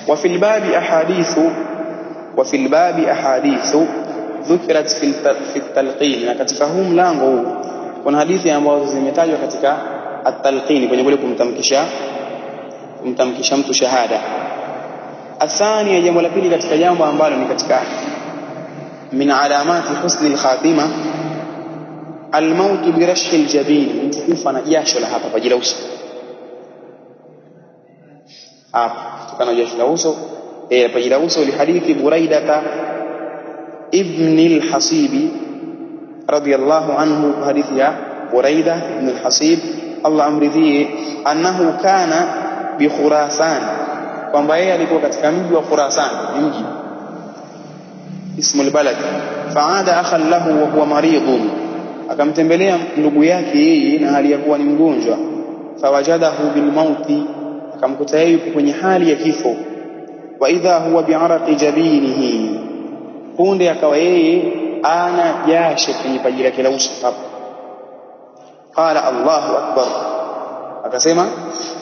وفي الباب أحاديث ذكرت في التلقين. Na katika huu mlango huu kuna hadithi ambazo zimetajwa katika at-talqin, kwenye kule kumtamkisha mtu shahada. Athani, ya jambo la pili katika jambo ambalo ni katika min alamati husni al-khatima, al-maut bi rashhi al-jabin, mtu kufa na jasho la hapa paji la uso. Hapa kutokana jasho la uso paji la uso, li hadithi Buraida ibn al-Hasib radiyallahu anhu, hadithi ya Buraida ibn al-Hasib Allah amridhie, annahu kana bi Khurasan, kwamba yeye alikuwa katika mji wa Khurasan, mji ismu al-balad. Faada akhan lahu wa huwa maridun, akamtembelea ndugu yake yeye na hali ya kuwa ni mgonjwa. Fawajadahu bil mauti, akamkuta yeye kwenye hali ya kifo. Wa idha huwa bi'araqi jabinihi, punde akawa yeye ana jasho kwenye paji lake la uso hapo. Qala Allahu akbar, akasema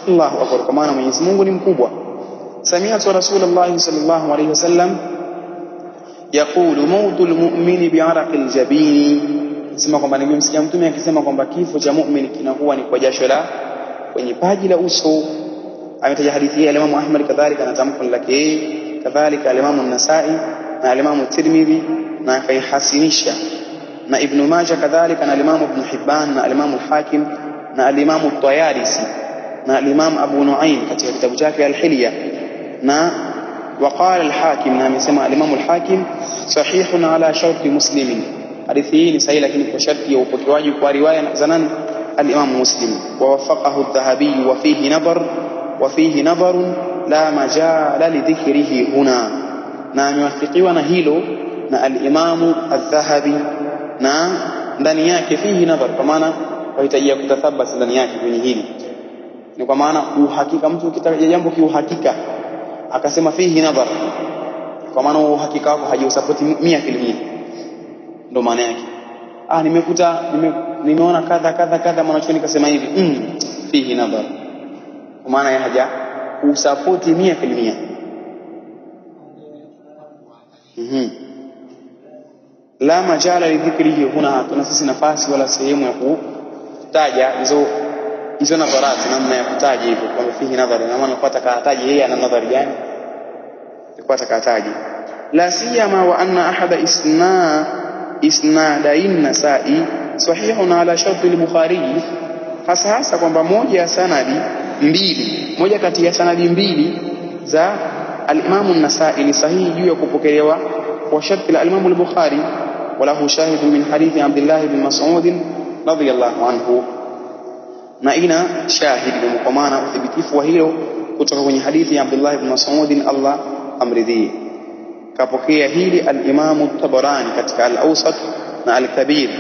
Allahu akbar, kwa maana Mwenyezi Mungu ni mkubwa. Sami'tu Rasulullah sallallahu alayhi wasallam yaqulu mautul mu'mini bi'araqil jabini, sema kwamba nimemsikia mtume akisema kwamba kifo cha mu'min kinakuwa ni kwa jasho la kwenye paji la uso. Ametaja hadithi ya Imam Ahmad kadhalika na tamko lake, kadhalika Imam an-Nasa'i na Imam Tirmidhi, na akaihasinisha na Ibn Majah kadhalika na Imam Ibn Hibban na Imam al-Hakim na Imam at-Tayalisi na Imam Abu Nu'aym katika kitabu chake Al-Hilya. Na waqala al-Hakim, na amesema Imam al-Hakim sahihun ala sharti Muslim, hadithi hii ni sahihi lakini kwa sharti ya upokewaji kwa riwaya za nani? Al-Imam Muslim. Wa wafaqahu adh-Dhahabi wa fihi nadhar la majala li dhikrihi huna, na amewafikiwa na hilo na al-Imam adh-Dhahabi, na ndani yake fihi nadhar, kwa maana wahitajia kutathabbat ndani yake kwenye hili. Ni kwa maana uhakika, mtu ukitaja jambo kiuhakika akasema fihi nadhar, kwa maana uhakika wako hajiusapoti 100%, ndio maana yake. Nimeona kadha mwanachuoni kasema hivi, fihi nadhar, kwa maana yeye haja usapoti 100%. La majala li dhikrihi huna, hatuna sisi nafasi wala sehemu ya kutaja hizo nadharati, namna ya kutaja hivyo kwamba fihi nadhari, na maana kupata kahataji yeye ana nadhari gani, kupata kahataji. La siyama wa anna ahada isnadain Nasa'i sahihun ala sharti al-Bukhari, hasa kwamba moja kati ya sanadi mbili za al-Imam an-Nasa'i ni sahihi juu ya kupokelewa kwa sharti al-Imam al-Bukhari. Walahu shahidun min hadithi Abdullah ibn Mas'ud radiyallahu anhu, na ina shahidi kwa maana uthibitifu wa hilo kutoka kwenye hadithi ya Abdullah ibn Mas'ud Allah amridhi. Kapokea hili al-Imam at-Tabarani katika al-Awsat na al-Kabir,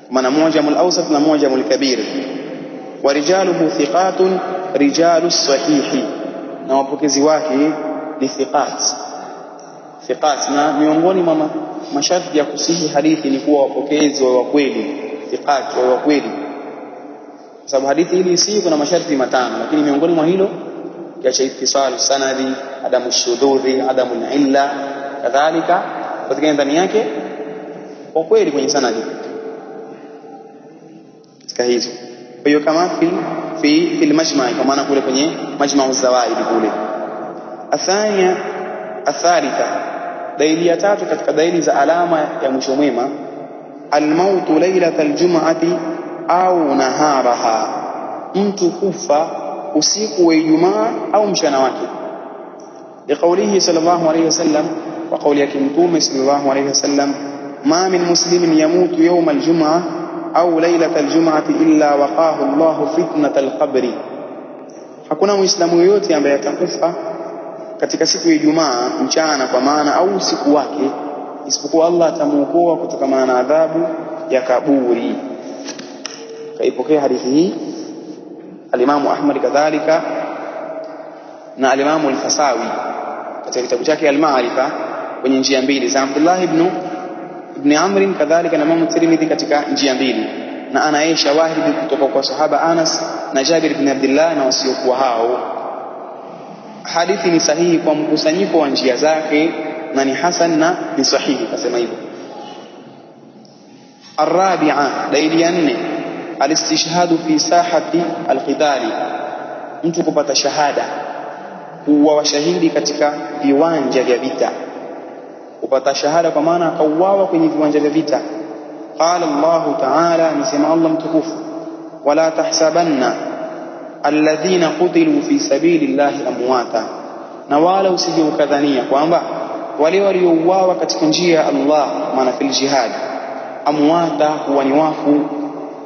maana Mu'jam al-Awsat na Mu'jam al-Kabir. Wa rijaluhu thiqatun rijalus sahihi, na wapokezi wake ni thiqat, na miongoni mwa masharti ya kusihi hadithi ni kuwa wapokezi wa kweli, thiqat wa kweli. Sababu hadithi hili si kuna masharti 5, lakini miongoni mwa hilo kiacha ittisal sanadi, adamu shududhi, adamu illa, kadhalika katika ndani yake kwa kweli kwenye sanadi katika hizo. Kwa hiyo kama fi al-majma', kwa maana kule kwenye majma'u zawaid kule. Athalitha, dalili ya tatu katika dalili za alama ya mwisho mwema, al-mautu lailatal jum'ati au naharaha, mtu kufa usiku wa Ijumaa au mchana wake. Liqaulihi sallallahu alayhi wasallam, wa qauli yake mtume sallallahu alayhi wasallam, ma min muslimin yamutu yawm al-jum'ah au lailatal jum'ati illa waqahu Allahu fitnatal qabri, hakuna muislamu yote ambaye atakufa katika siku ya Ijumaa mchana kwa maana au usiku wake, isipokuwa Allah atamuokoa kutokana na adhabu ya kaburi. Kaipokea hadithi hii al-Imam Ahmad kadhalika na al-Imam al-Fasawi katika kitabu chake al-Ma'rifa kwenye njia mbili za Abdullah ibn Amr, kadhalika na Imam Tirmidhi katika njia mbili, na ana shawahidi kutoka kwa sahaba Anas na Jabir ibn Abdullah na wasiokuwa hao. hadithi ni sahihi kwa mkusanyiko wa njia zake na ni hasan na ni sahihi, kasema hivyo. Arabi'a, dalili ya 4, alistishhadu fi sahati alqitali, mtu kupata shahada, kuwa washahidi katika viwanja vya vita. Kupata shahada kwa maana akauawa kwenye viwanja vya vita. Qala Allah ta'ala, nisema Allah mtukufu, wala tahsabanna alladhina qutilu fi sabilillahi amwata, na wala usije ukadhania kwamba wale waliouawa katika njia ya Allah, maana fil jihad, amwata huwa ni wafu,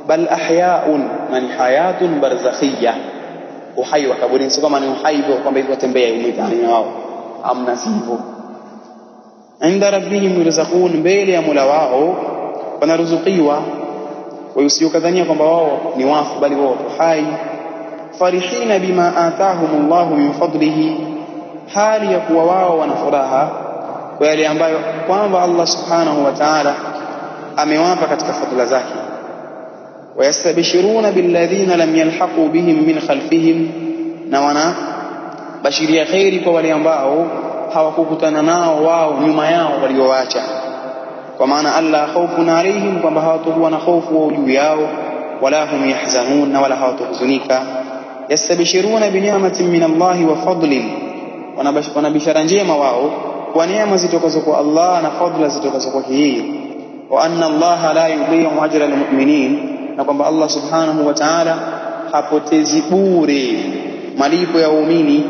bal ahya'un, man hayatun barzakhiyya, uhai wa kaburi. Sio kama ni uhai hivyo kwamba hivyo tembea umitani wao, amna sivyo. Inda rabbihim yurzaqun, mbele ya Mola wao wanaruzukiwa. Wayusiukadhania kwamba wao ni wafu, bali wao hai. Farihina bima atahumullahu min fadlihi, hali ya kuwa wao wana furaha kwa yale ambayo kwamba Allah subhanahu wa ta'ala amewapa katika fadhila zake. Wayastabshiruna billadhina lam yalhaqu bihim min khalfihim, na wana bashiria khairi kwa wale ambao hawakukutana nao wao nyuma yao walioacha, kwa maana alla khawfun alayhim, kwamba hawatakuwa na hofu juu yao, wala hum yahzanun, na wala hawatahuzunika. Yastabshiruna bi ni'matin min Allah wa fadlin, wanabishara njema wao kwa neema zitokazo kwa Allah na fadhila zitokazo kwa yeye. Wa anna Allah la yudhi'u ajra almu'minin, na kwamba Allah subhanahu wa ta'ala hapotezi bure malipo ya waumini.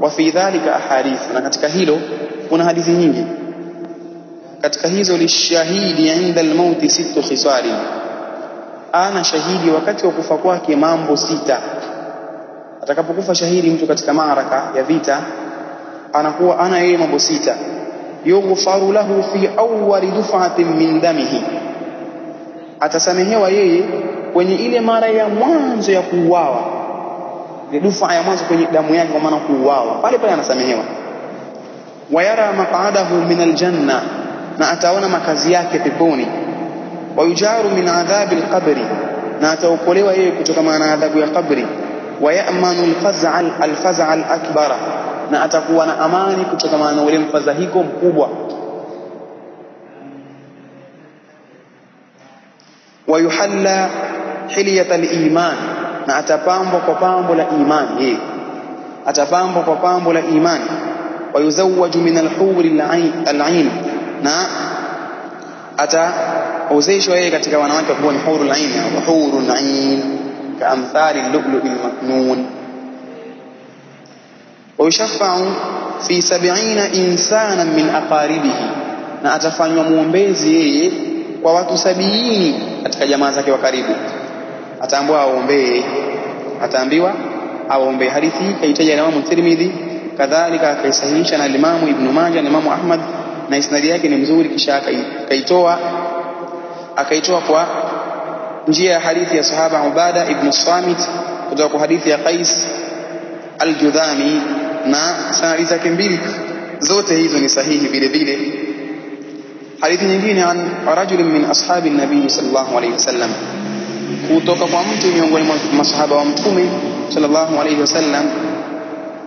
Wa fi dhalika ahadith, na katika hilo kuna hadithi nyingi. Katika hizo, lishahidi inda almauti 6 khisali, ana shahidi wakati wa kufa kwake mambo 6. Atakapokufa shahidi mtu katika maaraka ya vita, anakuwa ana yeye mambo 6. Yughfaru lahu fi awwal duf'atin min damihi, atasamehewa yeye kwenye ile mara ya mwanzo ya kuuawa, ile dufa ya mwanzo kwenye damu yake, kwa maana kuuawa pale pale anasamehewa. Wayara maq'adahu min aljanna, na ataona makazi yake peponi. Wayujaru min adhabi alqabri, na ataokolewa yeye kutoka na adhabu ya kabri. Wayamanu alfaz'a alakbara, na atakuwa na amani kutoka na ule mfadhahiko mkubwa. Wayuhalla hilyat aliman, na atapambwa kwa pambo la imani, yeye atapambwa kwa pambo la imani. Wayuzawwaju min alhuri alain, na ataozeshwa yeye katika wanawake ambao ni hurul ain, au hurul ain kaamthali al-lu'lu'il maknun. Wayushafa'u fi 70 insanan min aqaribihi, na atafanywa muombezi yeye kwa watu 70 katika jamaa zake wa karibu. Ataambiwa aombee, ataambiwa aombee. Hadithi hii kaitaja Imam Tirmidhi, kadhalika akaisahihisha na Imam Ibn Majah na Imam Ahmad, na isnadi yake ni mzuri. Kisha akaitoa kwa njia ya hadithi ya sahaba Ubada ibn Samit kutoka kwa hadithi ya Qais al-Judhami, na sanadi zake mbili zote hizo ni sahihi vile vile. Hadithi nyingine, an rajulin min ashabi nabii sallallahu alayhi wasallam, kutoka kwa mtu miongoni mwa masahaba wa mtume sallallahu alayhi wasallam,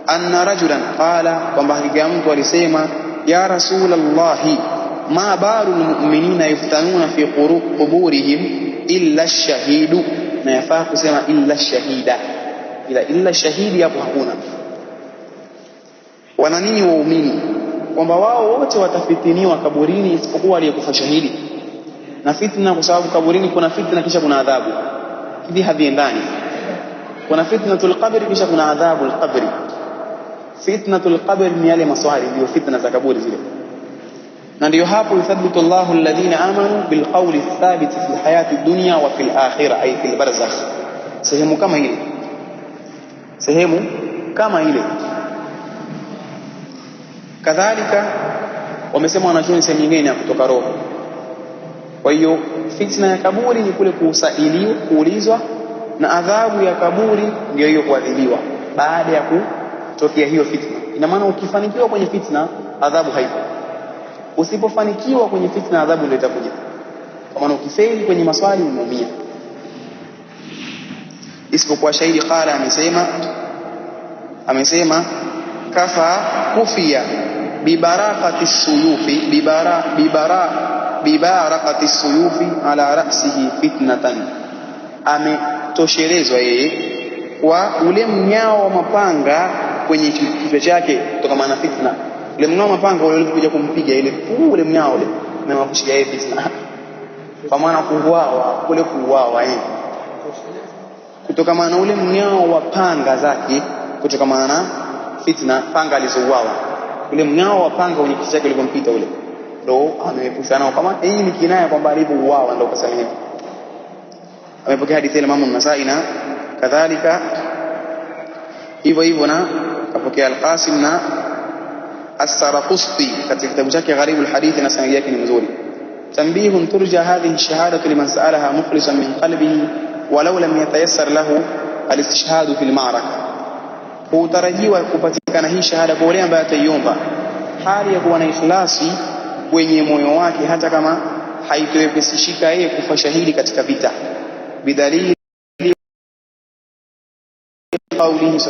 anna rajulan qala, kwamba hakika mtu alisema, ya rasulallahi ma barul mu'minina yuftanuna fi quburihim illa ash-shahidu, na yafaa kusema illa ash-shahida, illa shahidi hapo hakuna. Wana nini waumini? Kwamba wao wote watafitiniwa kaburini isipokuwa aliyekufa shahidi. Na fitna, kwa sababu kaburini kuna fitna kisha kuna adhabu, hivi haviendani. Kuna fitnatul qabri kisha kuna adhabul qabri. Fitnatul qabri ni yale maswali, ndio fitna za kaburi zile. Na ndio hapo yuthabbitu Allahu alladhina amanu bilqawli thabit fi hayati dunya wa fil akhirah, ay fil barzakh. Sehemu kama ile, sehemu kama ile. Kadhalika wamesema wanachuoni sehemu nyingine ya kutoka roho. Kwa hiyo fitna ya kaburi ni kule kusailiwa, kuulizwa, na adhabu ya kaburi ndio hiyo kuadhibiwa baada ya kutokea hiyo fitna. Ina maana ukifanikiwa kwenye fitna adhabu haipo, usipofanikiwa kwenye fitna adhabu ndio itakuja. Kwa maana ukifeli kwenye maswali unaumia. Isipokuwa shahidi qala, amesema amesema kafa kufia bibarakati suyufi bibarakati suyufi ala ra'sihi fitnatan, ametoshelezwa yeye kwa ule mnyao wa mapanga kwenye kichwa chake kutokana na fitna. Ule mnyao wa mapanga ule ulikuja kumpiga ile ule mnyao ule na makushia yeye fitna, kwa maana kuuawa kutokana na ule mnyao wa panga zake, kutokana na fitna panga alizouawa. Ule mnyao wa panga kwenye kichwa chake ulipompita ule ndo ameepusha nao, kama hii ni kinaya kwamba alipouawa ndo kasema hivi. Amepokea hadithi ya Imam an-Nasa'i na kadhalika hivyo na kapokea al-Qasim na as-Saraqusti katika kitabu chake Gharib al-Hadith, na sanadi yake ni nzuri. Tanbihun turja hadhihi ash-shahadatu liman sa'alaha mukhlishan min qalbihi walau lam yatayassar lahu al-istishhad fi al-ma'raka. Hutarajiwa kupatikana hii shahada kwa yule ambaye ataiomba hali ya kuwa na ikhlasi kwenye moyo wake, hata kama haitowepesishika yeye kufa shahidi katika vita. Bidalili qawlihi